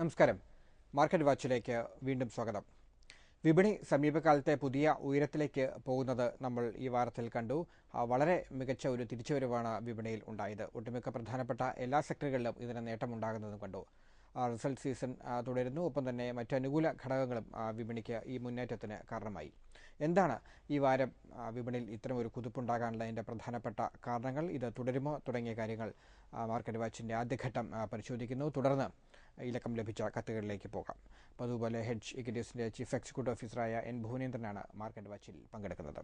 നമസ്കാരം. മാർക്കറ്റ് വാച്ചിലേക്ക് വീണ്ടും സ്വാഗതം. വിപണി സമീപകാലത്തെ പുതിയ ഉയരത്തിലേക്ക് പോകുന്നത് നമ്മൾ ഈ വാരത്തിൽ കണ്ടു. വളരെ മികച്ച ഒരു തിരിച്ചുവരവാണ് വിപണിയിൽ ഉണ്ടായത്. ഒട്ടുമിക്ക പ്രധാനപ്പെട്ട എല്ലാ സെക്ടറുകളിലും ഇതിന് നേട്ടമുണ്ടാകുന്നതും കണ്ടു. റിസൾട്ട് സീസൺ തുടരുന്നു. ഒപ്പം തന്നെ മറ്റ് അനുകൂല ഘടകങ്ങളും വിപണിക്ക് ഈ മുന്നേറ്റത്തിന് കാരണമായി. എന്താണ് ഈ വാരം വിപണിയിൽ ഇത്തരം ഒരു കുതിപ്പുണ്ടാകാനുള്ളതിൻ്റെ പ്രധാനപ്പെട്ട കാരണങ്ങൾ? ഇത് തുടരുമോ തുടങ്ങിയ കാര്യങ്ങൾ മാർക്കറ്റ് വാച്ചിൻ്റെ ആദ്യഘട്ടം പരിശോധിക്കുന്നു. തുടർന്ന് ഇലക്കം ലഭിച്ച കത്തുകളിലേക്ക് പോകാം. അപ്പോൾ അതുപോലെ ഹെഡ്ജ് ഇക്വിറ്റീസിൻ്റെ ചീഫ് എക്സിക്യൂട്ടീവ് ഓഫീസറായ എൻ ഭുവനേന്ദ്രനാണ് മാർക്കറ്റ് വാച്ചിൽ പങ്കെടുക്കുന്നത്.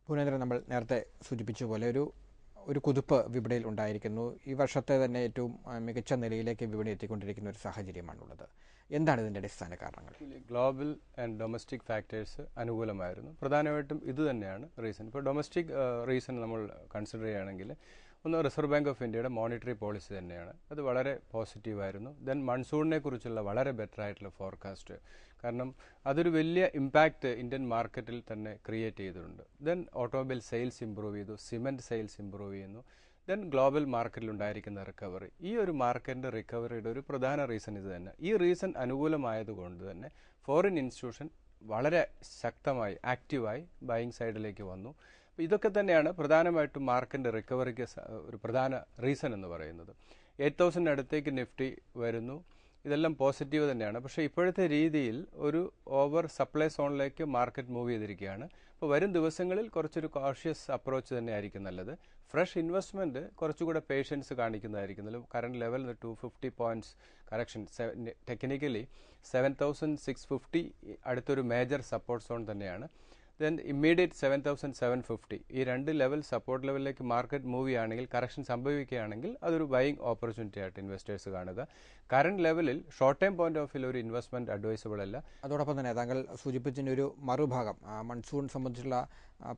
ഭുവനേന്ദ്രൻ, നമ്മൾ നേരത്തെ സൂചിപ്പിച്ച പോലെ ഒരു കുതിപ്പ് വിപണിയിൽ ഉണ്ടായിരിക്കുന്നു. ഈ വർഷത്തെ തന്നെ ഏറ്റവും മികച്ച നിലയിലേക്ക് വിപണി എത്തിക്കൊണ്ടിരിക്കുന്ന ഒരു സാഹചര്യമാണുള്ളത്. എന്താണ് ഇതിൻ്റെ അടിസ്ഥാന കാരണങ്ങൾ? ഗ്ലോബൽ ആൻഡ് ഡൊമസ്റ്റിക് ഫാക്ടേഴ്സ് അനുകൂലമായിരുന്നു. പ്രധാനമായിട്ടും ഇത് തന്നെയാണ് റീസൺ. ഇപ്പോൾ ഡൊമസ്റ്റിക് റീസൺ നമ്മൾ കൺസിഡർ ചെയ്യുകയാണെങ്കിൽ ഒന്ന് റിസർവ് ബാങ്ക് ഓഫ് ഇന്ത്യയുടെ മോണിറ്ററി പോളിസി തന്നെയാണ്. അത് വളരെ പോസിറ്റീവായിരുന്നു. ദെൻ മൺസൂണിനെ കുറിച്ചുള്ള വളരെ ബെറ്റർ ആയിട്ടുള്ള ഫോർകാസ്റ്റ്, കാരണം അതൊരു വലിയ ഇമ്പാക്റ്റ് ഇന്ത്യൻ മാർക്കറ്റിൽ തന്നെ ക്രിയേറ്റ് ചെയ്തിട്ടുണ്ട്. ദെൻ ഓട്ടോമൊബൈൽ സെയിൽസ് ഇമ്പ്രൂവ് ചെയ്തു, സിമെൻറ്റ് സെയിൽസ് ഇമ്പ്രൂവ് ചെയ്യുന്നു. ദെൻ ഗ്ലോബൽ മാർക്കറ്റിൽ ഉണ്ടായിരിക്കുന്ന റിക്കവറി, ഈ ഒരു മാർക്കറ്റിൻ്റെ റിക്കവറിയുടെ ഒരു പ്രധാന റീസൺ ഇത് തന്നെ. ഈ റീസൺ അനുകൂലമായതുകൊണ്ട് തന്നെ ഫോറിൻ ഇൻസ്റ്റിറ്റ്യൂഷൻ വളരെ ശക്തമായി ആക്റ്റീവായി ബൈയിങ് സൈഡിലേക്ക് വന്നു. ഇതൊക്കെ തന്നെയാണ് പ്രധാനമായിട്ടും മാർക്കറ്റിൻ്റെ റിക്കവറിക്ക് ഒരു പ്രധാന റീസൺ എന്ന് പറയുന്നത്. 8,000 അടുത്തേക്ക് നിഫ്റ്റി വരുന്നു. ഇതെല്ലാം പോസിറ്റീവ് തന്നെയാണ്. പക്ഷേ ഇപ്പോഴത്തെ രീതിയിൽ ഒരു ഓവർ സപ്ലൈ സോണിലേക്ക് മാർക്കറ്റ് മൂവ് ചെയ്തിരിക്കുകയാണ്. അപ്പോൾ വരും ദിവസങ്ങളിൽ കുറച്ചൊരു കോഷ്യസ് അപ്രോച്ച് തന്നെ ആയിരിക്കും നല്ലത്. ഫ്രഷ് ഇൻവെസ്റ്റ്മെൻറ്റ് കുറച്ചുകൂടെ പേഷ്യൻസ് കാണിക്കുന്നതായിരിക്കും. Current level 250 points correction, technically 7,650 അടുത്തൊരു മേജർ സപ്പോർട്ട് സോൺ തന്നെയാണ്. ദെൻ ഇമ്മീഡിയറ്റ് 7,750, ഈ രണ്ട് ലെവൽ സപ്പോർട്ട് ലെവലിലേക്ക് മാർക്കറ്റ് മൂവ് ചെയ്യുകയാണെങ്കിൽ, കറക്ഷൻ സംഭവിക്കുകയാണെങ്കിൽ അതൊരു ബൈയിങ് ഓപ്പർച്യൂണിറ്റി ആയിട്ട് ഇൻവെസ്റ്റേഴ്സ് കാണുക. കറണ്ട് ലെവലിൽ short time point of view ഒരു ഇൻവെസ്റ്റ്മെന്റ് അഡ്വൈസബിൾ അല്ല. അതോടൊപ്പം തന്നെ താങ്കൾ സൂചിപ്പിച്ചതിൻ്റെ ഒരു മറുഭാഗം മൺസൂൺ സംബന്ധിച്ചുള്ള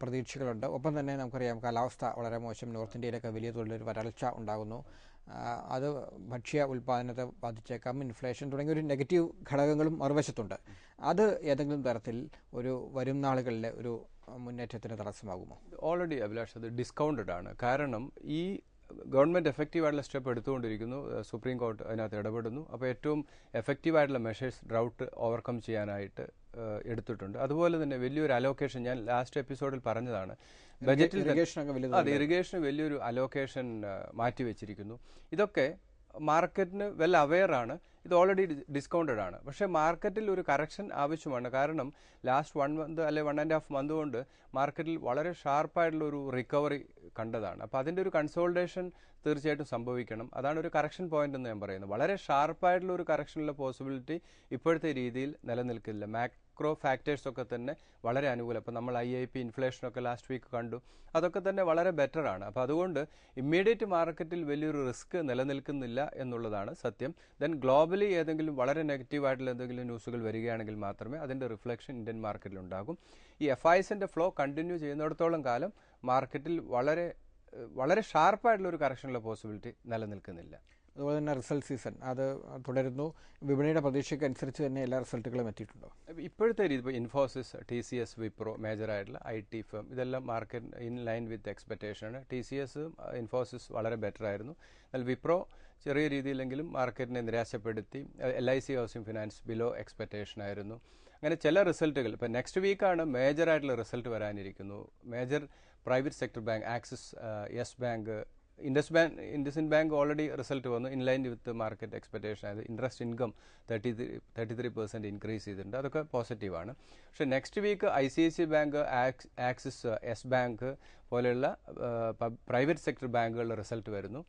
പ്രതീക്ഷകളുണ്ട്. ഒപ്പം തന്നെ നമുക്കറിയാം കാലാവസ്ഥ വളരെ മോശം. നോർത്ത് ഇന്ത്യയിലൊക്കെ വലിയ തോതിലൊരു വരൾച്ച ഉണ്ടാകുന്നു. അത് ഭക്ഷ്യ ഉൽപ്പാദനത്തെ ബാധിച്ചേക്കാം. ഇൻഫ്ലേഷൻ തുടങ്ങിയ ഒരു നെഗറ്റീവ് ഘടകങ്ങളും മറുവശത്തുണ്ട്. അത് ഏതെങ്കിലും തരത്തിൽ ഒരു വരും നാളുകളിലെ ഒരു മുന്നേറ്റത്തിന് തടസ്സമാകുമോ? ഓൾറെഡി അഭിലാഷ്, അത് ഡിസ്കൗണ്ടഡ് ആണ്. കാരണം ഈ ഗവൺമെൻറ് എഫക്റ്റീവായിട്ടുള്ള സ്റ്റെപ്പ് എടുത്തുകൊണ്ടിരിക്കുന്നു. സുപ്രീം കോർട്ട് അതിനകത്ത് ഇടപെടുന്നു. അപ്പോൾ ഏറ്റവും എഫക്റ്റീവായിട്ടുള്ള മെഷേഴ്സ് ഡ്രൗട്ട് ഓവർകം ചെയ്യാനായിട്ട് എടുത്തിട്ടുണ്ട്. അതുപോലെ തന്നെ വലിയൊരു അലോക്കേഷൻ, ഞാൻ ലാസ്റ്റ് എപ്പിസോഡിൽ പറഞ്ഞതാണ്, ബജറ്റിൽ ഇറിഗേഷന് വലിയൊരു അലോക്കേഷൻ മാറ്റിവെച്ചിരിക്കുന്നു. ഇതൊക്കെ മാർക്കറ്റിന് വെൽ അവെയർ ആണ്. ഇത് ഓൾറെഡി ഡിസ്കൗണ്ടഡ് ആണ്. പക്ഷേ മാർക്കറ്റിൽ ഒരു കറക്ഷൻ ആവശ്യമാണ്. കാരണം ലാസ്റ്റ് 1 മന്ത് അല്ലെ 1.5 മന്ത് കൊണ്ട് മാർക്കറ്റിൽ വളരെ ഷാർപ്പായിട്ടുള്ള ഒരു റിക്കവറി കണ്ടതാണ്. അപ്പോൾ അതിൻ്റെ ഒരു കൺസോൾട്ടേഷൻ തീർച്ചയായിട്ടും സംഭവിക്കണം. അതാണ് ഒരു കറക്ഷൻ പോയിന്റ് എന്ന് ഞാൻ പറയുന്നത്. വളരെ ഷാർപ്പായിട്ടുള്ള ഒരു കറക്ഷനുള്ള പോസിബിലിറ്റി ഇപ്പോഴത്തെ രീതിയിൽ നിലനിൽക്കില്ല. മാക്രോ ഫാക്ടേഴ്സൊക്കെ തന്നെ വളരെ അനുകൂലം. അപ്പോൾ നമ്മൾ IIP ഇൻഫ്ലേഷനൊക്കെ ലാസ്റ്റ് വീക്ക് കണ്ടു. അതൊക്കെ തന്നെ വളരെ ബെറ്ററാണ്. അപ്പോൾ അതുകൊണ്ട് ഇമ്മീഡിയറ്റ് മാർക്കറ്റിൽ വലിയൊരു റിസ്ക് നിലനിൽക്കുന്നില്ല എന്നുള്ളതാണ് സത്യം. ദെൻ ഗ്ലോബലി ഏതെങ്കിലും വളരെ നെഗറ്റീവായിട്ടുള്ള എന്തെങ്കിലും ന്യൂസുകൾ വരികയാണെങ്കിൽ മാത്രമേ അതിൻ്റെ റിഫ്ലക്ഷൻ ഇന്ത്യൻ മാർക്കറ്റിൽ ഉണ്ടാകും. ഈ FISൻ്റെ ഫ്ലോ കണ്ടിന്യൂ ചെയ്യുന്നിടത്തോളം കാലം മാർക്കറ്റിൽ വളരെ ഷാർപ്പായിട്ടുള്ള ഒരു കറക്ഷനുള്ള പോസിബിലിറ്റി നിലനിൽക്കുന്നില്ല. അതുപോലെ തന്നെ റിസൾട്ട് സീസൺ അത് തുടരുന്നു. വിപണിയുടെ പ്രതീക്ഷയ്ക്ക് അനുസരിച്ച് തന്നെ എല്ലാ റിസൾട്ടുകളും എത്തിയിട്ടുണ്ടോ? ഇപ്പോഴത്തെ രീതി ഇപ്പോൾ ഇൻഫോസിസ്, TCS, വിപ്രോ, മേജറായിട്ടുള്ള IT ഫേം, ഇതെല്ലാം മാർക്കറ്റ് ഇൻ ലൈൻ വിത്ത് എക്സ്പെക്റ്റേഷനാണ്. TCS, ഇൻഫോസിസ് വളരെ ബെറ്റർ ആയിരുന്നു. എന്നാൽ വിപ്രോ ചെറിയ രീതിയിലെങ്കിലും മാർക്കറ്റിനെ നിരാശപ്പെടുത്തി. LIC housing finance below expectation ആയിരുന്നു. അങ്ങനെ ചില റിസൾട്ടുകൾ ഇപ്പോൾ നെക്സ്റ്റ് വീക്കാണ് മേജറായിട്ടുള്ള റിസൾട്ട് വരാനിരിക്കുന്നു. Major private sector bank, Axis, Yes bank, IndusInd bank already result വന്നു. ഇൻലൈൻ വിത്ത് മാർക്കറ്റ് എക്സ്പെക്റ്റേഷൻ ആയത്. ഇൻട്രസ്റ്റ് ഇൻകം 33% ഇൻക്രീസ് ചെയ്തിട്ടുണ്ട്. അതൊക്കെ പോസിറ്റീവാണ്. പക്ഷേ next week ICICI bank, Axis, Yes bank പോലെയുള്ള പ്രൈവറ്റ് സെക്ടർ ബാങ്കുകളുടെ റിസൾട്ട് വരുന്നു.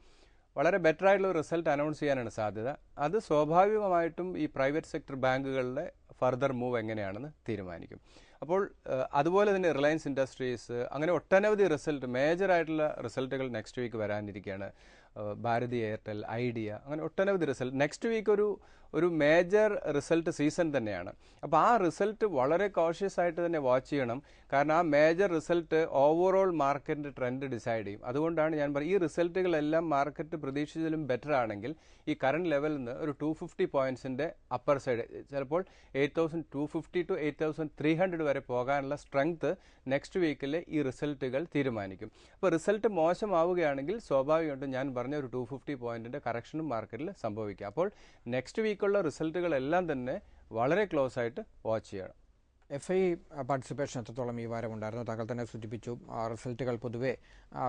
വളരെ ബെറ്റർ ആയിട്ടുള്ള റിസൾട്ട് അനൗൺസ് ചെയ്യാനാണ് സാധ്യത. അത് സ്വാഭാവികമായിട്ടും ഈ പ്രൈവറ്റ് സെക്ടർ ബാങ്കുകളുടെ ഫർദർ മൂവ് എങ്ങനെയാണെന്ന് തീരുമാനിക്കും. അപ്പോൾ അതുപോലെ തന്നെ റിലയൻസ് ഇൻഡസ്ട്രീസ്, അങ്ങനെ ഒട്ടനവധി റിസൾട്ട്, മേജറായിട്ടുള്ള റിസൾട്ടുകൾ നെക്സ്റ്റ് വീക്ക് വരാനിരിക്കുകയാണ്. ഭാരതി എയർടെൽ, ഐഡിയ, അങ്ങനെ ഒട്ടനവധി റിസൾട്ട്. നെക്സ്റ്റ് വീക്ക് ഒരു മേജർ റിസൾട്ട് സീസൺ തന്നെയാണ്. അപ്പോൾ ആ റിസൾട്ട് വളരെ കോഷ്യസ് ആയിട്ട് തന്നെ വാച്ച് ചെയ്യണം. കാരണം ആ മേജർ റിസൾട്ട് ഓവറോൾ മാർക്കറ്റിൻ്റെ ട്രെൻഡ് ഡിസൈഡ് ചെയ്യും. അതുകൊണ്ടാണ് ഞാൻ പറയുന്നത്, ഈ റിസൾട്ടുകളെല്ലാം മാർക്കറ്റ് പ്രതീക്ഷിച്ചതിലും ബെറ്റർ ആണെങ്കിൽ ഈ കറണ്ട് ലെവലിൽ നിന്ന് ഒരു 250 പോയിന്റ്സിൻ്റെ അപ്പർ സൈഡ്, ചിലപ്പോൾ 8,250 to 8,300 വരെ പോകാനുള്ള സ്ട്രെങ്ത് നെക്സ്റ്റ് വീക്കിലെ ഈ റിസൾട്ടുകൾ തീരുമാനിക്കും. അപ്പോൾ റിസൾട്ട് മോശമാവുകയാണെങ്കിൽ സ്വാഭാവികമായിട്ടും ഞാൻ പറഞ്ഞ ഒരു 250 പോയിന്റിൻ്റെ കറക്ഷനും മാർക്കറ്റിൽ സംഭവിക്കുക. അപ്പോൾ നെക്സ്റ്റ് വീക്ക് വീക്കുള്ള റിസൾട്ടുകളെല്ലാം തന്നെ വളരെ ക്ലോസ് ആയിട്ട് വാച്ച് ചെയ്യണം. FI പാർട്ടിസിപ്പേഷൻ എത്രത്തോളം ഈ വാരം ഉണ്ടായിരുന്നു? താങ്കൾ തന്നെ സൂചിപ്പിച്ചു റിസൾട്ടുകൾ പൊതുവെ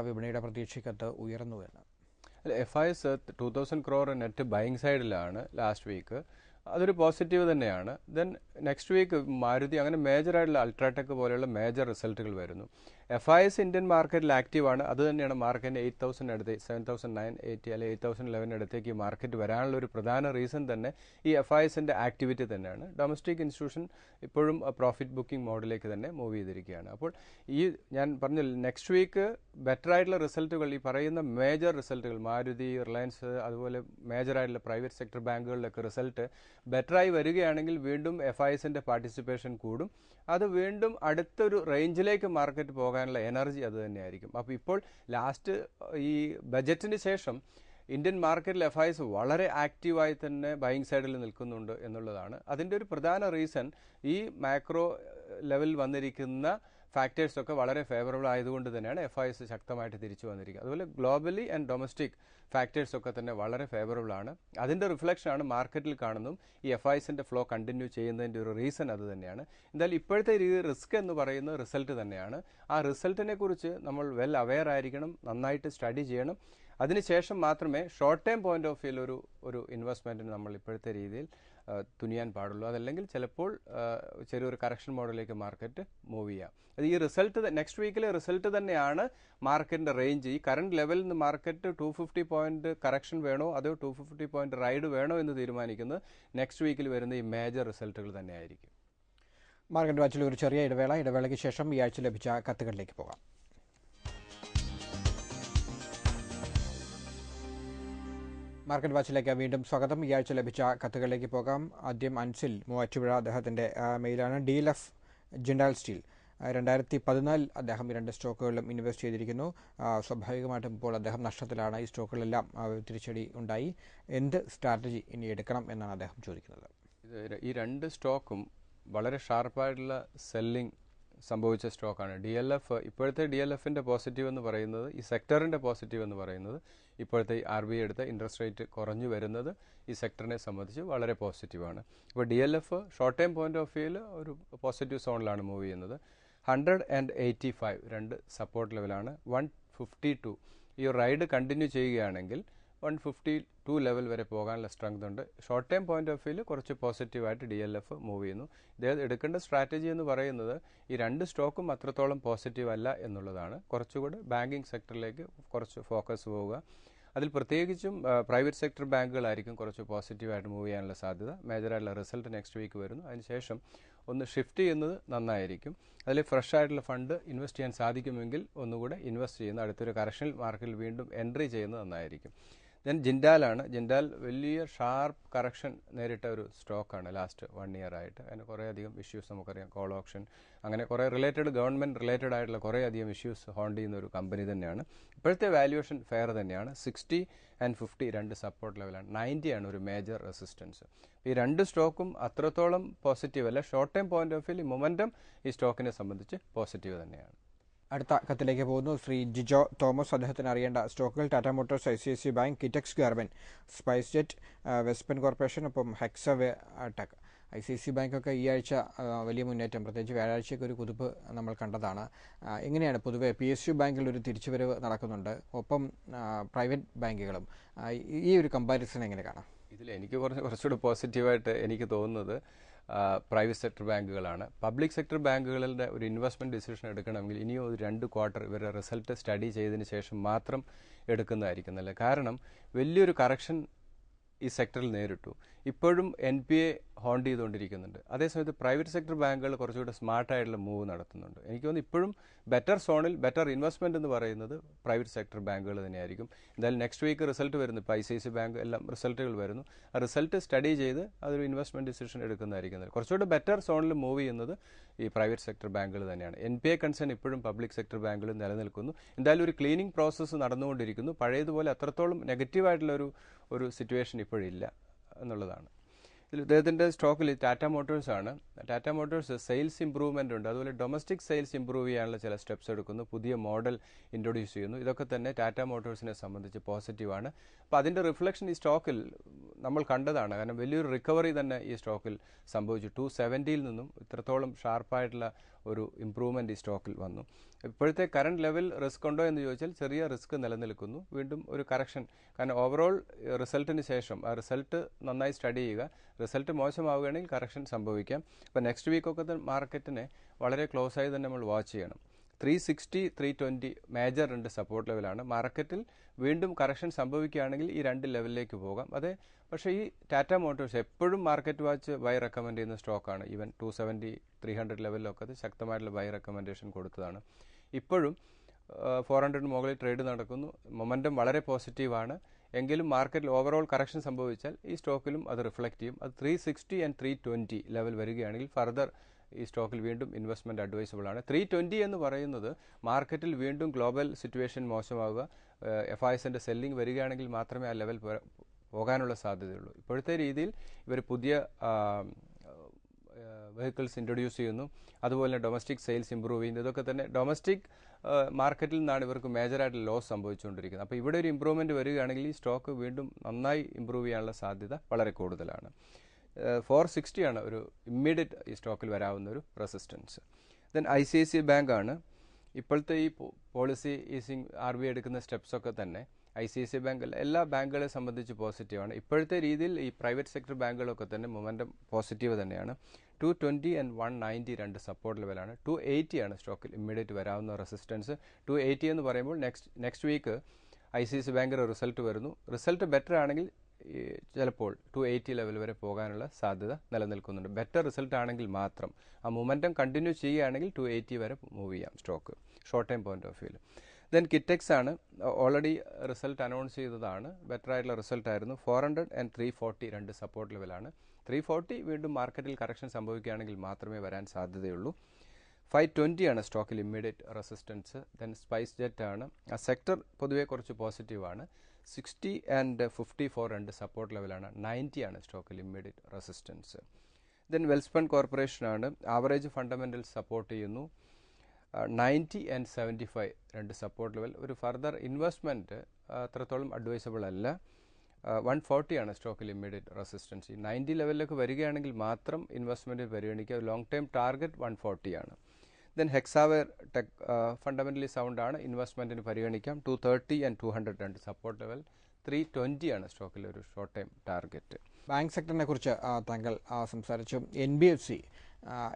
വിപണിയുടെ പ്രതീക്ഷയ്ക്കത്ത് ഉയർന്നു എന്ന്. FIs 2000 crore നെറ്റ് ബൈയിങ് സൈഡിലാണ് ലാസ്റ്റ് വീക്ക്. അതൊരു പോസിറ്റീവ് തന്നെയാണ്. ദെൻ നെക്സ്റ്റ് വീക്ക് മാരുതി അങ്ങനെ മേജറായിട്ടുള്ള അൾട്രാടെക് പോലെയുള്ള മേജർ റിസൾട്ടുകൾ വരുന്നു. FIs ഇന്ത്യൻ മാർക്കറ്റിൽ ആക്റ്റീവാണ്. അത് തന്നെയാണ് മാർക്കറ്റിന് 8000 അടുത്ത് 7980 അല്ലെങ്കിൽ 8011 അടുത്തേക്ക് ഈ മാർക്കറ്റ് വരാനുള്ള ഒരു പ്രധാന റീസൺ തന്നെ ഈ FIസിൻ്റെ ആക്ടിവിറ്റി തന്നെയാണ്. ഡൊമസ്റ്റിക് ഇൻസ്റ്റിറ്റ്യൂഷൻ ഇപ്പോഴും പ്രോഫിറ്റ് ബുക്കിംഗ് മോഡിലേക്ക് തന്നെ മൂവ് ചെയ്തിരിക്കുകയാണ്. അപ്പോൾ ഈ ഞാൻ പറഞ്ഞ നെക്സ്റ്റ് വീക്ക് ബെറ്റർ ആയിട്ടുള്ള റിസൾട്ടുകൾ, ഈ പറയുന്ന മേജർ റിസൾട്ടുകൾ മാരുതി, റിലയൻസ്, അതുപോലെ മേജറായിട്ടുള്ള പ്രൈവറ്റ് സെക്ടർ ബാങ്കുകളിലൊക്കെ റിസൾട്ട് ബെറ്ററായി വരികയാണെങ്കിൽ വീണ്ടും FIസിൻ്റെ പാർട്ടിസിപ്പേഷൻ കൂടും. അത് വീണ്ടും അടുത്തൊരു റേഞ്ചിലേക്ക് മാർക്കറ്റ് പോകാനുള്ള എനർജി അത് തന്നെയായിരിക്കും. അപ്പോൾ ഇപ്പോൾ ലാസ്റ്റ് ഈ ബജറ്റിന് ശേഷം ഇന്ത്യൻ മാർക്കറ്റിൽ FIs വളരെ ആക്റ്റീവായി തന്നെ ബൈയിങ് സൈഡിൽ നിൽക്കുന്നുണ്ട് എന്നുള്ളതാണ്. അതിൻ്റെ ഒരു പ്രധാന റീസൺ ഈ മാക്രോ ലെവൽ വന്നിരിക്കുന്ന ഫാക്ടേഴ്സൊക്കെ വളരെ ഫേവറബിൾ ആയതുകൊണ്ട് തന്നെയാണ് FIs ശക്തമായിട്ട് തിരിച്ചു വന്നിരിക്കുന്നത്. അതുപോലെ ഗ്ലോബലി ആൻഡ് ഡൊമസ്റ്റിക് ഫാക്ടേഴ്സൊക്കെ തന്നെ വളരെ ഫേവറബിൾ ആണ്. അതിൻ്റെ റിഫ്ലക്ഷനാണ് മാർക്കറ്റിൽ കാണുന്നതും ഈ FIസിൻ്റെ ഫ്ലോ കണ്ടിന്യൂ ചെയ്യുന്നതിൻ്റെ ഒരു റീസൺ അത് തന്നെയാണ്. എന്തായാലും ഇപ്പോഴത്തെ റിസ്ക് എന്ന് പറയുന്നത് റിസൾട്ട് തന്നെയാണ്. ആ റിസൾട്ടിനെ കുറിച്ച് നമ്മൾ വെൽ അവെയർ ആയിരിക്കണം, നന്നായിട്ട് സ്റ്റഡി ചെയ്യണം. അതിനുശേഷം മാത്രമേ ഷോർട്ട് ടൈം പോയിന്റ് ഓഫ് വ്യൂവിൽ ഒരു ഇൻവെസ്റ്റ്മെൻറ്റിന് നമ്മൾ ഇപ്പോഴത്തെ രീതിയിൽ തുനിയാൻ പാടുള്ളൂ. അതല്ലെങ്കിൽ ചിലപ്പോൾ ചെറിയൊരു കറക്ഷൻ മോഡലിലേക്ക് മാർക്കറ്റ് മൂവ് ചെയ്യാം. അത് ഈ റിസൾട്ട് നെക്സ്റ്റ് വീക്കിലെ റിസൾട്ട് തന്നെയാണ് മാർക്കറ്റിൻ്റെ റേഞ്ച്. ഈ കറണ്ട് ലെവലിൽ നിന്ന് മാർക്കറ്റ് 250 പോയിന്റ് കറക്ഷൻ വേണോ അതോ 250 പോയിന്റ് റൈഡ് വേണോ എന്ന് തീരുമാനിക്കുന്നത് നെക്സ്റ്റ് വീക്കിൽ വരുന്ന ഈ മേജർ റിസൾട്ടുകൾ തന്നെയായിരിക്കും. മാർക്കറ്റ് വാച്ചിൽ ഒരു ചെറിയ ഇടവേളയ്ക്ക് ശേഷം ഈ ആഴ്ച ലഭിച്ച കത്തുകളിലേക്ക് പോകാം. മാർക്കറ്റ് വാച്ചിലേക്ക് വീണ്ടും സ്വാഗതം. ഈ ആഴ്ച ലഭിച്ച കത്തുകളിലേക്ക് പോകാം. ആദ്യം അൻസിൽ മൂവാറ്റുപുഴ, അദ്ദേഹത്തിൻ്റെ മെയിലാണ്. DLF ജിൻഡാൽ സ്റ്റീൽ 2014 അദ്ദേഹം 2 സ്റ്റോക്കുകളിലും ഇൻവെസ്റ്റ് ചെയ്തിരിക്കുന്നു. സ്വാഭാവികമായിട്ടും ഇപ്പോൾ അദ്ദേഹം നഷ്ടത്തിലാണ്. ഈ സ്റ്റോക്കുകളെല്ലാം തിരിച്ചടി ഉണ്ടായി. എന്ത് സ്ട്രാറ്റജി ഇനി എടുക്കണം എന്നാണ് അദ്ദേഹം ചോദിക്കുന്നത്. ഈ 2 സ്റ്റോക്കും വളരെ ഷാർപ്പായിട്ടുള്ള സെല്ലിംഗ് സംഭവിച്ച സ്റ്റോക്കാണ്. DLF ഇപ്പോഴത്തെ DLFിൻ്റെ പോസിറ്റീവ് എന്ന് പറയുന്നത്, ഈ സെക്ടറിൻ്റെ പോസിറ്റീവ് എന്ന് പറയുന്നത് ഇപ്പോഴത്തെ RBI എടുത്ത ഇൻട്രസ്റ്റ് റേറ്റ് കുറഞ്ഞു വരുന്നത് ഈ സെക്ടറിനെ സംബന്ധിച്ച് വളരെ പോസിറ്റീവാണ്. ഇപ്പോൾ DLF short time point of വ്യൂവിൽ ഒരു പോസിറ്റീവ് സോണിലാണ് മൂവ് ചെയ്യുന്നത്. 185 2 സപ്പോർട്ട് ലെവലാണ്. 152 ഈ റൈഡ് കണ്ടിന്യൂ ചെയ്യുകയാണെങ്കിൽ 152 ലെവൽ വരെ പോകാനുള്ള സ്ട്രെങ്ത് ഉണ്ട്. ഷോർട്ട് ടൈം പോയിന്റ് ഓഫ് വ്യൂവിൽ കുറച്ച് പോസിറ്റീവായിട്ട് DLF മൂവ് ചെയ്യുന്നു. ഇദ്ദേഹം എടുക്കേണ്ട സ്ട്രാറ്റജി എന്ന് പറയുന്നത് ഈ 2 സ്റ്റോക്കും അത്രത്തോളം പോസിറ്റീവ് അല്ല എന്നുള്ളതാണ്. കുറച്ചുകൂടി ബാങ്കിങ് സെക്ടറിലേക്ക് കുറച്ച് ഫോക്കസ് പോവുക. അതിൽ പ്രത്യേകിച്ചും പ്രൈവറ്റ് സെക്ടർ ബാങ്കുകളായിരിക്കും കുറച്ച് പോസിറ്റീവായിട്ട് മൂവ് ചെയ്യാനുള്ള സാധ്യത. മേജറായിട്ടുള്ള റിസൾട്ട് നെക്സ്റ്റ് വീക്ക് വരുന്നു. അതിനുശേഷം ഒന്ന് ഷിഫ്റ്റ് ചെയ്യുന്നത് നന്നായിരിക്കും. അതിൽ ഫ്രഷ് ആയിട്ടുള്ള ഫണ്ട് ഇൻവെസ്റ്റ് ചെയ്യാൻ സാധിക്കുമെങ്കിൽ ഒന്നുകൂടെ ഇൻവെസ്റ്റ് ചെയ്യുന്ന അടുത്തൊരു കറക്ഷണൽ മാർക്കറ്റിൽ വീണ്ടും എൻട്രി ചെയ്യുന്നത് നന്നായിരിക്കും. ദെൻ ജിൻഡാലാണ്. ജിൻഡാൽ വലിയ ഷാർപ്പ് കറക്ഷൻ നേരിട്ട ഒരു സ്റ്റോക്കാണ് ലാസ്റ്റ് 1 ഇയർ ആയിട്ട്. അതിന് കുറേയധികം ഇഷ്യൂസ് നമുക്കറിയാം. കോൾ ഓപ്ഷൻ അങ്ങനെ കുറേ ഗവൺമെൻറ് റിലേറ്റഡ് ആയിട്ടുള്ള കുറേയധികം ഇഷ്യൂസ് ഹോണ്ട് ചെയ്യുന്ന ഒരു കമ്പനി തന്നെയാണ്. ഇപ്പോഴത്തെ വാല്യുവേഷൻ ഫെയർ തന്നെയാണ്. 60 and 50 2 സപ്പോർട്ട് ലെവലാണ്. 90 ആണ് ഒരു മേജർ റെസിസ്റ്റൻസ്. ഈ 2 സ്റ്റോക്കും അത്രത്തോളം പോസിറ്റീവ് അല്ല. ഷോർട്ട് ടൈം പോയിന്റ് ഓഫ് വ്യൂവിൽ മൊമെൻറ്റം ഈ സ്റ്റോക്കിനെ സംബന്ധിച്ച് പോസിറ്റീവ് തന്നെയാണ്. അടുത്ത കത്തിലേക്ക് പോകുന്നു. ശ്രീ ജിജോ തോമസ്, അദ്ദേഹത്തിന് അറിയേണ്ട സ്റ്റോക്കുകൾ Tata Motors, ICICI bank, Kitex garment, SpiceJet, വെസ്റ്റ്പൻ കോർപ്പറേഷൻ, ഒപ്പം ഹെക്സവേ ടെക്. ICICI ബാങ്കൊക്കെ ഈ ആഴ്ച വലിയ മുന്നേറ്റം, പ്രത്യേകിച്ച് വ്യാഴാഴ്ചയ്ക്ക് ഒരു കുതിപ്പ് നമ്മൾ കണ്ടതാണ്. എങ്ങനെയാണ് പൊതുവെ PSU ബാങ്കിൽ ഒരു തിരിച്ചുവരവ് നടക്കുന്നുണ്ട്, ഒപ്പം പ്രൈവറ്റ് ബാങ്കുകളും, ഈ ഒരു കമ്പാരിസൺ എങ്ങനെ കാണാം? ഇതിൽ എനിക്ക് കുറച്ചുകൂടി പോസിറ്റീവായിട്ട് എനിക്ക് തോന്നുന്നത് പ്രൈവറ്റ് സെക്ടർ ബാങ്കുകളാണ്. പബ്ലിക് സെക്ടർ ബാങ്കുകളുടെ ഒരു ഇൻവെസ്റ്റ്മെൻറ്റ് ഡിസിഷൻ എടുക്കണമെങ്കിൽ ഇനിയും ഒരു 2 ക്വാർട്ടർ ഇവരുടെ റിസൾട്ട് സ്റ്റഡി ചെയ്തതിന് ശേഷം മാത്രം എടുക്കുന്നതായിരിക്കും നല്ലത്. കാരണം വലിയൊരു കറക്ഷൻ ഈ സെക്ടറിൽ നേരിട്ടു. ഇപ്പോഴും NPA ഹോണ്ട് ചെയ്തുകൊണ്ടിരിക്കുന്നുണ്ട്. അതേസമയത്ത് പ്രൈവറ്റ് സെക്ടർ ബാങ്കുകൾ കുറച്ചുകൂടി സ്മാർട്ടായിട്ടുള്ള മൂവ് നടത്തുന്നുണ്ട്. എനിക്ക് തോന്നുന്നു ഇപ്പോഴും ബെറ്റർ സോണിൽ ബെറ്റർ ഇൻവെസ്റ്റ്മെൻറ്റ് എന്ന് പറയുന്നത് പ്രൈവറ്റ് സെക്ടർ ബാങ്കുകൾ തന്നെയായിരിക്കും. എന്തായാലും നെക്സ്റ്റ് വീക്ക് റിസൾട്ട് വരുന്നു. ഇപ്പോൾ ICICI ബാങ്ക് എല്ലാം റിസൾട്ടുകൾ വരുന്നു. ആ റിസൾട്ട് സ്റ്റഡി ചെയ്ത് അതൊരു ഇൻവെസ്റ്റ്മെൻറ്റ് ഡിസിഷൻ എടുക്കുന്നതായിരിക്കും. കുറച്ചുകൂടി ബെറ്റർ സോണിൽ മൂവ് ചെയ്യുന്നത് ഈ പ്രൈവറ്റ് സെക്ടർ ബാങ്കുകൾ തന്നെയാണ്. NPA കൺസേൺ ഇപ്പോഴും പബ്ലിക് സെക്ടർ ബാങ്കുകൾ നിലനിൽക്കുന്നു. എന്തായാലും ഒരു ക്ലീനിങ് പ്രോസസ്സ് നടന്നുകൊണ്ടിരിക്കുന്നു. പഴയതുപോലെ അത്രത്തോളം നെഗറ്റീവായിട്ടുള്ള ഒരു സിറ്റുവേഷൻ ഇപ്പോഴില്ല എന്നുള്ളതാണ്. ഇദ്ദേഹത്തിൻ്റെ സ്റ്റോക്കിൽ ടാറ്റ മോട്ടോഴ്സ് ആണ്. ടാറ്റ മോട്ടോഴ്സ് സെയിൽസ് ഇമ്പ്രൂവ്മെൻ്റ് ഉണ്ട്, അതുപോലെ ഡൊമസ്റ്റിക് സെയിൽസ് ഇമ്പ്രൂവ് ചെയ്യാനുള്ള ചില സ്റ്റെപ്സ് എടുക്കുന്നു, പുതിയ മോഡൽ ഇൻട്രൊഡ്യൂസ് ചെയ്യുന്നു. ഇതൊക്കെ തന്നെ ടാറ്റ മോട്ടോഴ്സിനെ സംബന്ധിച്ച് പോസിറ്റീവാണ്. അപ്പോൾ അതിൻ്റെ റിഫ്ലക്ഷൻ ഈ സ്റ്റോക്കിൽ നമ്മൾ കണ്ടതാണ്. കാരണം വലിയൊരു റിക്കവറി തന്നെ ഈ സ്റ്റോക്കിൽ സംഭവിച്ചു. 270 നിന്നും ഇത്രത്തോളം ഷാർപ്പായിട്ടുള്ള ഒരു ഇമ്പ്രൂവ്മെൻറ്റ് ഈ സ്റ്റോക്കിൽ വന്നു. ഇപ്പോഴത്തെ കറണ്ട് ലെവൽ റിസ്ക് ഉണ്ടോ എന്ന് ചോദിച്ചാൽ ചെറിയ റിസ്ക് നിലനിൽക്കുന്നു. വീണ്ടും ഒരു കറക്ഷൻ, കാരണം ഓവറോൾ റിസൾട്ടിന് ശേഷം ആ റിസൾട്ട് നന്നായി സ്റ്റഡി ചെയ്യുക. റിസൾട്ട് മോശമാവുകയാണെങ്കിൽ കറക്ഷൻ സംഭവിക്കാം. അപ്പോൾ നെക്സ്റ്റ് വീക്കൊക്കെ മാർക്കറ്റിനെ വളരെ ക്ലോസ് ആയി തന്നെ നമ്മൾ വാച്ച് ചെയ്യണം. 360, 320 മേജർ 2 സപ്പോർട്ട് ലെവലാണ്. മാർക്കറ്റിൽ വീണ്ടും കറക്ഷൻ സംഭവിക്കുകയാണെങ്കിൽ ഈ 2 ലെവലിലേക്ക് പോകാം. പക്ഷേ ഈ ടാറ്റ മോട്ടോഴ്സ് എപ്പോഴും മാർക്കറ്റ് വാച്ച് ബൈ റെക്കമെൻഡ് ചെയ്യുന്ന സ്റ്റോക്കാണ്. ഈവൻ 270, 300 ലെവലിലൊക്കെ അത് ശക്തമായിട്ടുള്ള ബൈ റെക്കമെൻഡേഷൻ കൊടുത്തതാണ്. ഇപ്പോഴും 400 മുകളിൽ ട്രേഡ് നടക്കുന്നു. മൊമെൻറ്റം വളരെ പോസിറ്റീവാണ്. എങ്കിലും മാർക്കറ്റിൽ ഓവറോൾ കറക്ഷൻ സംഭവിച്ചാൽ ഈ സ്റ്റോക്കിലും അത് റിഫ്ലക്റ്റ് ചെയ്യും. അത് 360 and 320 ലെവൽ വരികയാണെങ്കിൽ ഫർദർ ഈ സ്റ്റോക്കിൽ വീണ്ടും ഇൻവെസ്റ്റ്മെൻറ്റ് അഡ്വൈസബിൾ ആണ്. 320 എന്ന് പറയുന്നത് മാർക്കറ്റിൽ വീണ്ടും ഗ്ലോബൽ സിറ്റുവേഷൻ മോശമാവുക, FISന്റെ സെല്ലിംഗ് വരികയാണെങ്കിൽ മാത്രമേ ആ ലെവൽ പോകാനുള്ള സാധ്യതയുള്ളൂ. ഇപ്പോഴത്തെ രീതിയിൽ ഇവർ പുതിയ വെഹിക്കിൾസ് ഇൻട്രൊഡ്യൂസ് ചെയ്യുന്നു, അതുപോലെ തന്നെ ഡൊമസ്റ്റിക് സെയിൽസ് ഇമ്പ്രൂവ് ചെയ്യുന്നു. ഇതൊക്കെ തന്നെ ഡൊമസ്റ്റിക് മാർക്കറ്റിൽ നിന്നാണ് ഇവർക്ക് മേജറായിട്ട് ലോസ് സംഭവിച്ചുകൊണ്ടിരിക്കുന്നത്. അപ്പോൾ ഇവിടെ ഒരു ഇമ്പ്രൂവ്മെൻറ്റ് വരികയാണെങ്കിൽ ഈ സ്റ്റോക്ക് വീണ്ടും നന്നായി ഇമ്പ്രൂവ് ചെയ്യാനുള്ള സാധ്യത വളരെ കൂടുതലാണ്. 460 ആണ് ഒരു ഇമ്മീഡിയറ്റ് ഈ സ്റ്റോക്കിൽ വരാവുന്ന ഒരു റെസിസ്റ്റൻസ്. ദെൻ ICICI ബാങ്ക് ആണ്. ഇപ്പോഴത്തെ ഈ പോളിസി ഈസിങ് RBI എടുക്കുന്ന സ്റ്റെപ്സൊക്കെ തന്നെ ICICI ബാങ്ക് എല്ലാ ബാങ്കുകളെ സംബന്ധിച്ച് പോസിറ്റീവാണ്. ഇപ്പോഴത്തെ രീതിയിൽ ഈ പ്രൈവറ്റ് സെക്ടർ ബാങ്കുകളൊക്കെ തന്നെ മൊമെൻറ്റം പോസിറ്റീവ് തന്നെയാണ്. 220 and 190 2 സപ്പോർട്ട് ലെവലാണ്. 280 ആണ് സ്റ്റോക്കിൽ ഇമ്മീഡിയറ്റ് വരാവുന്ന റെസിസ്റ്റൻസ്. 280 എന്ന് പറയുമ്പോൾ നെക്സ്റ്റ് വീക്ക് ICICI ബാങ്കിൻ്റെ റിസൾട്ട് വരുന്നു. റിസൾട്ട് ബെറ്റർ ആണെങ്കിൽ ചിലപ്പോൾ 280 ലെവൽ വരെ പോകാനുള്ള സാധ്യത നിലനിൽക്കുന്നുണ്ട്. ബെറ്റർ റിസൾട്ട് ആണെങ്കിൽ മാത്രം ആ മൊമെൻറ്റം കണ്ടിന്യൂ ചെയ്യുകയാണെങ്കിൽ 280 വരെ മൂവ് ചെയ്യാം stock short time point of വ്യൂവിൽ. ദെൻ കിറ്റെക്സ് ആണ്. ഓൾറെഡി റിസൾട്ട് അനൗൺസ് ചെയ്തതാണ്. ബെറ്റർ ആയിട്ടുള്ള റിസൾട്ടായിരുന്നു. 400 and 340 2 സപ്പോർട്ട് ലെവലാണ്. 340 വീണ്ടും മാർക്കറ്റിൽ കറക്ഷൻ സംഭവിക്കുകയാണെങ്കിൽ മാത്രമേ വരാൻ സാധ്യതയുള്ളൂ. 520 ആണ് സ്റ്റോക്കിൽ immediate resistance. Then spice jet ആണ്. ആ സെക്ടർ പൊതുവേ കുറച്ച് പോസിറ്റീവാണ്. 60 and 54 2 സപ്പോർട്ട് ലെവലാണ്. 90 ആണ് സ്റ്റോക്കിൽ immediate resistance. Then Welspun corporation ആണ്. ആവറേജ് ഫണ്ടമെൻ്റൽസ് സപ്പോർട്ട് ചെയ്യുന്നു. 90 and 75 2 സപ്പോർട്ട് ലെവൽ. ഒരു ഫർദർ ഇൻവെസ്റ്റ്മെൻറ്റ് അത്രത്തോളം അഡ്വൈസബിൾ അല്ല. 140 ആണ് സ്റ്റോക്കിൽ ഇമ്മീഡിയറ്റ് റെസിസ്റ്റൻസ്. ഈ 90 ലെവലിലേക്ക് വരികയാണെങ്കിൽ മാത്രം ഇൻവെസ്റ്റ്മെൻറ്റ് പരിഗണിക്കുക. ലോങ് ടൈം ടാർഗറ്റ് 140 ആണ്. Then Hexaware tech fundamentally sound ആണ്. ഇൻവെസ്റ്റ്മെൻറ്റിന് പരിഗണിക്കാം. 230 and 200 2 സപ്പോർട്ട് ലെവൽ. 320 ആണ് സ്റ്റോക്കിൽ ഒരു ഷോർട്ട് ടൈം ടാർഗറ്റ്. ബാങ്ക് സെക്ടറിനെ കുറിച്ച് താങ്കൾ സംസാരിച്ചു. NBFC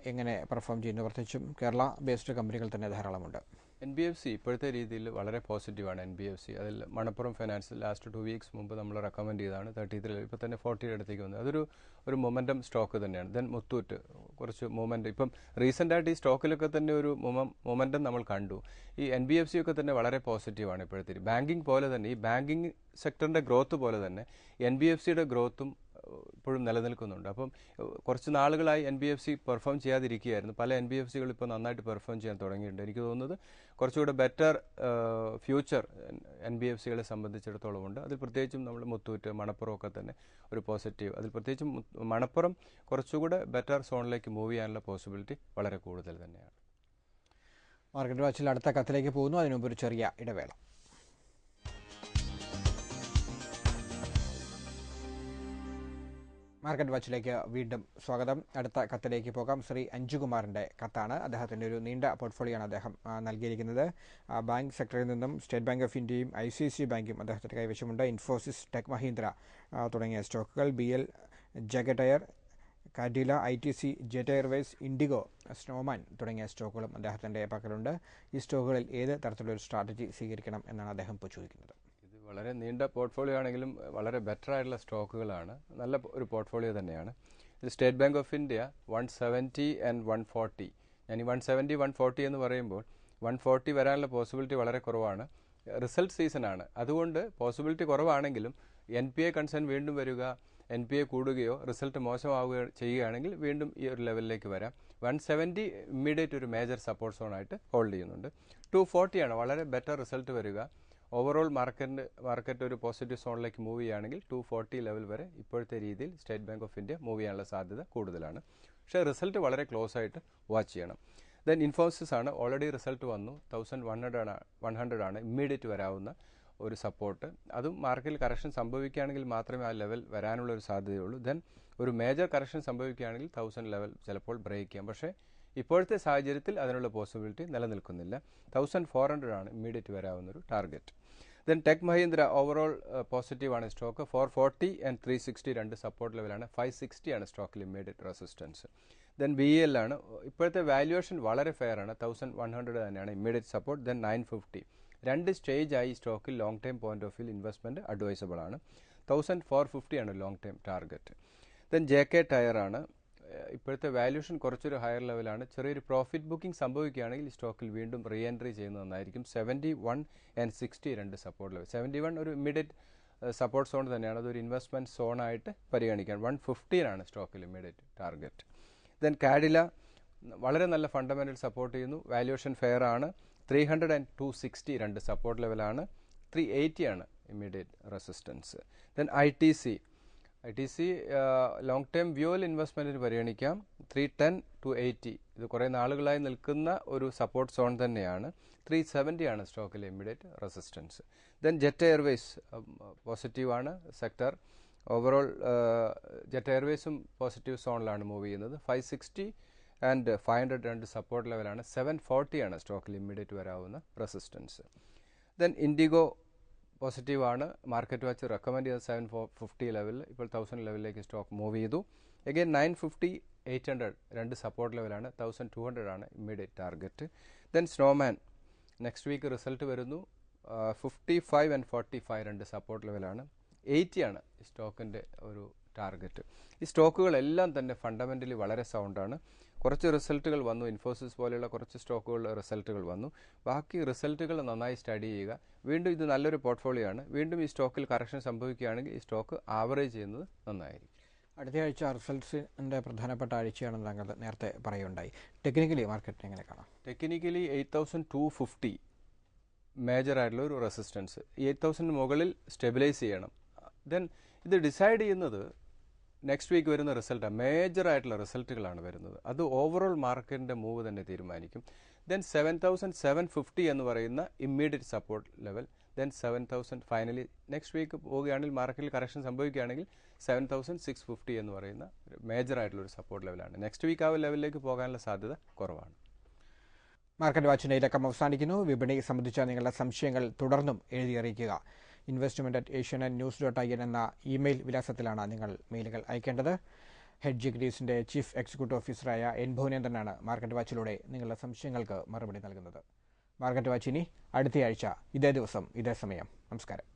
എങ്ങനെ പെർഫോം ചെയ്യുന്നു? പ്രത്യേകിച്ചും കേരള ബേസ്ഡ് കമ്പനികൾ തന്നെ ധാരാളമുണ്ട്. NBFC ഇപ്പോഴത്തെ രീതിയിൽ വളരെ പോസിറ്റീവാണ്. NBFC അതിൽ മണപ്പുറം ഫൈനാൻസ് ലാസ്റ്റ് 2 വീക്സ് മുമ്പ് നമ്മൾ റെക്കമെൻഡ് ചെയ്തതാണ്. 33 ഇപ്പോൾ തന്നെ 40 അടുത്തേക്ക് വന്നത്. അതൊരു മൊമെൻറ്റം സ്റ്റോക്ക് തന്നെയാണ്. ദെൻ മുത്തൂറ്റ് കുറച്ച് മൊമെൻറ്റം ഇപ്പം റീസെൻ്റായിട്ട് ഈ സ്റ്റോക്കിലൊക്കെ തന്നെ ഒരു മൊമെൻറ്റം നമ്മൾ കണ്ടു. ഈ NBFC ഒക്കെ തന്നെ വളരെ പോസിറ്റീവാണ് ഇപ്പോഴത്തെ. ബാങ്കിങ് പോലെ തന്നെ ഈ ബാങ്കിങ് സെക്ടറിൻ്റെ ഗ്രോത്ത് പോലെ തന്നെ NBFCയുടെ ഗ്രോത്തും ഇപ്പോഴും നിലനിൽക്കുന്നുണ്ട്. അപ്പം കുറച്ച് നാളുകളായി NBFC പെർഫോം ചെയ്യാതിരിക്കുകയായിരുന്നു. പല NBFCകൾ ഇപ്പോൾ നന്നായിട്ട് പെർഫോം ചെയ്യാൻ തുടങ്ങിയിട്ടുണ്ട്. എനിക്ക് തോന്നുന്നത് കുറച്ചുകൂടെ ബെറ്റർ ഫ്യൂച്ചർ NBFCകളെ സംബന്ധിച്ചിടത്തോളം ഉണ്ട്. അതിൽ പ്രത്യേകിച്ചും നമ്മൾ മുത്തൂറ്റ്, മണപ്പുറം ഒക്കെ തന്നെ ഒരു പോസിറ്റീവ്. അതിൽ പ്രത്യേകിച്ചും മണപ്പുറം കുറച്ചുകൂടെ ബെറ്റർ സോണിലേക്ക് മൂവ് ചെയ്യാനുള്ള പോസിബിലിറ്റി വളരെ കൂടുതൽ തന്നെയാണ്. മാർക്കറ്റ് വാച്ചിൽ അടുത്ത കത്തിലേക്ക് പോകുന്നു. അതിനുമുമ്പ് ഒരു ചെറിയ ഇടവേള. മാർക്കറ്റ് വാച്ചിലേക്ക് വീണ്ടും സ്വാഗതം. അടുത്ത കത്തിലേക്ക് പോകാം. ശ്രീ അഞ്ജുകുമാറിൻ്റെ കത്താണ്. അദ്ദേഹത്തിൻ്റെ ഒരു നീണ്ട പോർട്ട്ഫോളിയോയാണ് അദ്ദേഹം നൽകിയിരിക്കുന്നത്. ബാങ്ക് സെക്ടറിൽ നിന്നും സ്റ്റേറ്റ് ബാങ്ക് ഓഫ് ഇന്ത്യയും ICICI ബാങ്കും അദ്ദേഹത്തിൻ്റെ കൈവശമുണ്ട്. ഇൻഫോസിസ്, ടെക് മഹീന്ദ്ര തുടങ്ങിയ സ്റ്റോക്കുകൾ, BL, ജഗടയർ, Cadila, ITC, Jet Airways, IndiGo, Snowman തുടങ്ങിയ സ്റ്റോക്കുകളും അദ്ദേഹത്തിൻ്റെ പക്കലുണ്ട്. ഈ സ്റ്റോക്കുകളിൽ ഏത് തരത്തിലുള്ള ഒരു സ്ട്രാറ്റജി സ്വീകരിക്കണം എന്നാണ് അദ്ദേഹം ഇപ്പോൾ ചോദിക്കുന്നത്. വളരെ നീണ്ട പോർട്ട്ഫോളിയോ ആണെങ്കിലും വളരെ ബെറ്റർ ആയിട്ടുള്ള സ്റ്റോക്കുകളാണ്. നല്ല ഒരു പോർട്ട്ഫോളിയോ തന്നെയാണ്. ഇത് state bank of India 170 and 140. ഞാൻ ഈ 170, 140 എന്ന് പറയുമ്പോൾ 140 വരാനുള്ള പോസിബിലിറ്റി വളരെ കുറവാണ്. റിസൾട്ട് സീസണാണ്. അതുകൊണ്ട് പോസിബിലിറ്റി കുറവാണെങ്കിലും NPA കൺസേൺ വീണ്ടും വരിക, NPA കൂടുകയോ റിസൾട്ട് മോശമാവുകയോ ചെയ്യുകയാണെങ്കിൽ വീണ്ടും ഈ ഒരു ലെവലിലേക്ക് വരാം. 170 ഇമ്മീഡിയറ്റ് ഒരു മേജർ സപ്പോർട്ട് സോണായിട്ട് ഹോൾഡ് ചെയ്യുന്നുണ്ട്. 240 ആണ് വളരെ ബെറ്റർ റിസൾട്ട് വരിക. ഓവറോൾ മാർക്കറ്റ് ഒരു പോസിറ്റീവ് സോണിലേക്ക് മൂവ് ചെയ്യുകയാണെങ്കിൽ 240 ലെവൽ വരെ ഇപ്പോഴത്തെ രീതിയിൽ state bank of India move ചെയ്യാനുള്ള സാധ്യത കൂടുതലാണ്. പക്ഷേ റിസൾട്ട് വളരെ ക്ലോസ് ആയിട്ട് വാച്ച് ചെയ്യണം. ദെൻ ഇൻഫോസിസ് ആണ്, ഓൾറെഡി റിസൾട്ട് വന്നു. 1100 ആണ് ഇമ്മീഡിയറ്റ് വരാവുന്ന ഒരു സപ്പോർട്ട്. അതും മാർക്കറ്റിൽ കറക്ഷൻ സംഭവിക്കുകയാണെങ്കിൽ മാത്രമേ ആ ലെവൽ വരാനുള്ള ഒരു സാധ്യതയുള്ളൂ. ദെൻ ഒരു മേജർ കറക്ഷൻ സംഭവിക്കുകയാണെങ്കിൽ 1000 ലെവൽ ചിലപ്പോൾ ബ്രേക്ക് ചെയ്യാം. പക്ഷേ ഇപ്പോഴത്തെ സാഹചര്യത്തിൽ അതിനുള്ള പോസിബിലിറ്റി നിലനിൽക്കുന്നില്ല. 1400 ആണ് ഇമ്മീഡിയറ്റ് വരാവുന്നൊരു target. Then tech Mahindra overall പോസിറ്റീവാണ് സ്റ്റോക്ക്. 440 ആൻഡ് 360 രണ്ട് സപ്പോർട്ട് ലെവലാണ്. 560 ആണ് സ്റ്റോക്കിൽ ഇമ്മീഡിയറ്റ് റെസിസ്റ്റൻസ്. ദെൻ BEL ആണ്, ഇപ്പോഴത്തെ വാല്യുവേഷൻ വളരെ ഫെയർ ആണ്. 1100 തന്നെയാണ് ഇമ്മീഡിയറ്റ് സപ്പോർട്ട്. ദെൻ 950 രണ്ട് സ്റ്റേജ് ആയി സ്റ്റോക്കിൽ long time point of view investment advisable ആണ്. 1450 ആണ് long time target. Then JK tyre ആണ്, ഇപ്പോഴത്തെ വാല്യൂഷൻ കുറച്ചൊരു ഹയർ ലെവലാണ്. ചെറിയൊരു പ്രോഫിറ്റ് ബുക്കിംഗ് സംഭവിക്കുകയാണെങ്കിൽ ഈ സ്റ്റോക്കിൽ വീണ്ടും റീ എൻട്രി ചെയ്യുന്നത് നന്നായിരിക്കും. 71 ആൻഡ് 60 രണ്ട് സപ്പോർട്ട് ലെവൽ. 71 ഒരു ഇമ്മീഡിയറ്റ് സപ്പോർട്ട് സോൺ തന്നെയാണ്, അതൊരു ഇൻവെസ്റ്റ്മെന്റ് സോണായിട്ട് പരിഗണിക്കാം. 115 ആണ് സ്റ്റോക്കിൽ ഇമ്മീഡിയറ്റ് ടാർഗറ്റ്. ദെൻ കാഡില വളരെ നല്ല ഫണ്ടമെന്റൽ സപ്പോർട്ട് ചെയ്യുന്നു, വാല്യൂഷൻ ഫെയർ ആണ്. 300 ആൻഡ് 260 രണ്ട് സപ്പോർട്ട് ലെവലാണ്. 380 ആണ് immediate resistance. Then ITC long term വ്യൂവൽ ഇൻവെസ്റ്റ്മെന്റിന് പരിഗണിക്കാം. 310 to 80 ഇത് കുറേ നാളുകളായി നിൽക്കുന്ന ഒരു സപ്പോർട്ട് സോൺ തന്നെയാണ്. 370 ആണ് സ്റ്റോക്കിലെ immediate resistance. Then Jet Airways പോസിറ്റീവാണ് സെക്ടർ. ഓവറോൾ ജെറ്റ് എയർവേസും പോസിറ്റീവ് സോണിലാണ് മൂവ് ചെയ്യുന്നത്. 560 ആൻഡ് 500 രണ്ട് സപ്പോർട്ട് ലെവലാണ്. 740 ആണ് സ്റ്റോക്കിൽ ഇമ്മീഡിയറ്റ് വരാവുന്ന റെസിസ്റ്റൻസ്. ദെൻ ഇൻഡിഗോ പോസിറ്റീവാണ്. മാർക്കറ്റ് വാച്ച് റെക്കമെൻഡ് ചെയ്ത 750 ലെവലിൽ ഇപ്പോൾ 1000 ലെവലിലേക്ക് സ്റ്റോക്ക് മൂവ് ചെയ്തു. അഗൈൻ 950 800 രണ്ട് സപ്പോർട്ട് ലെവലാണ്. 1200 ആണ് immediate target. Then Snowman next week result വരുന്നു. 55 ആൻഡ് 45 രണ്ട് സപ്പോർട്ട് ലെവലാണ്. 80 ആണ് സ്റ്റോക്കിൻ്റെ ഒരു ടാർഗറ്റ്. ഈ സ്റ്റോക്കുകളെല്ലാം തന്നെ ഫണ്ടമെൻ്റലി വളരെ സൗണ്ടാണ്. കുറച്ച് റിസൾട്ടുകൾ വന്നു, ഇൻഫോസിസ് പോലെയുള്ള കുറച്ച് സ്റ്റോക്കുകളുടെ റിസൾട്ടുകൾ വന്നു. ബാക്കി റിസൾട്ടുകൾ നന്നായി സ്റ്റഡി ചെയ്യുക. വീണ്ടും ഇത് നല്ലൊരു പോർട്ട്ഫോളിയോ ആണ്. വീണ്ടും ഈ സ്റ്റോക്കിൽ കറക്ഷൻ സംഭവിക്കുകയാണെങ്കിൽ ഈ സ്റ്റോക്ക് ആവറേജ് ചെയ്യുന്നത് നന്നായിരിക്കും. അടുത്ത ആഴ്ച റിസൾട്ട്സിൻ്റെ പ്രധാനപ്പെട്ട ആഴ്ചയാണെന്ന് താങ്കൾ നേരത്തെ പറയുകയുണ്ടായി. ടെക്നിക്കലി മാർക്കറ്റ് എങ്ങനെ കാണാം? ടെക്നിക്കലി 8250 മേജർ ആയിട്ടുള്ള ഒരു റെസിസ്റ്റൻസ്. 8000 മുകളിൽ സ്റ്റെബിലൈസ് ചെയ്യണം. ദെൻ ഇത് ഡിസൈഡ് ചെയ്യുന്നത് നെക്സ്റ്റ് വീക്ക് വരുന്ന റിസൾട്ടാണ്. മേജർ ആയിട്ടുള്ള റിസൾട്ടുകളാണ് വരുന്നത്. അത് ഓവറോൾ മാർക്കറ്റിൻ്റെ മൂവ് തന്നെ തീരുമാനിക്കും. ദെൻ 7750 എന്ന് പറയുന്ന immediate support level. Then 7000 finally next week പോവുകയാണെങ്കിൽ മാർക്കറ്റിൽ കറക്ഷൻ സംഭവിക്കുകയാണെങ്കിൽ 7650 എന്ന് പറയുന്ന മേജർ ആയിട്ടുള്ള ഒരു സപ്പോർട്ട് ലെവലാണ്. നെക്സ്റ്റ് വീക്ക് ആ ലെവലിലേക്ക് പോകാനുള്ള സാധ്യത കുറവാണ്. മാർക്കറ്റ് വാച്ചിൻ്റെ ഇലക്കം അവസാനിക്കുന്നു. വിപണി സംബന്ധിച്ച നിങ്ങളുടെ സംശയങ്ങൾ തുടർന്നും എഴുതി അറിയിക്കുക. investment@asiannews.in എന്ന ഇമെയിൽ വിലാസത്തിലാണ് നിങ്ങൾ മെയിലുകൾ അയക്കേണ്ടത്. ഹെഡ്ജ് ഗ്രീസിൻ്റെ ചീഫ് എക്സിക്യൂട്ടീവ് ഓഫീസറായ എൻ ഭുവനേന്ദ്രനാണ് മാർക്കറ്റ് വാച്ചിലൂടെ നിങ്ങളുടെ സംശയങ്ങൾക്ക് മറുപടി നൽകുന്നത്. മാർക്കറ്റ് വാച്ച് ഇനി അടുത്തയാഴ്ച ഇതേ ദിവസം ഇതേ സമയം. നമസ്കാരം.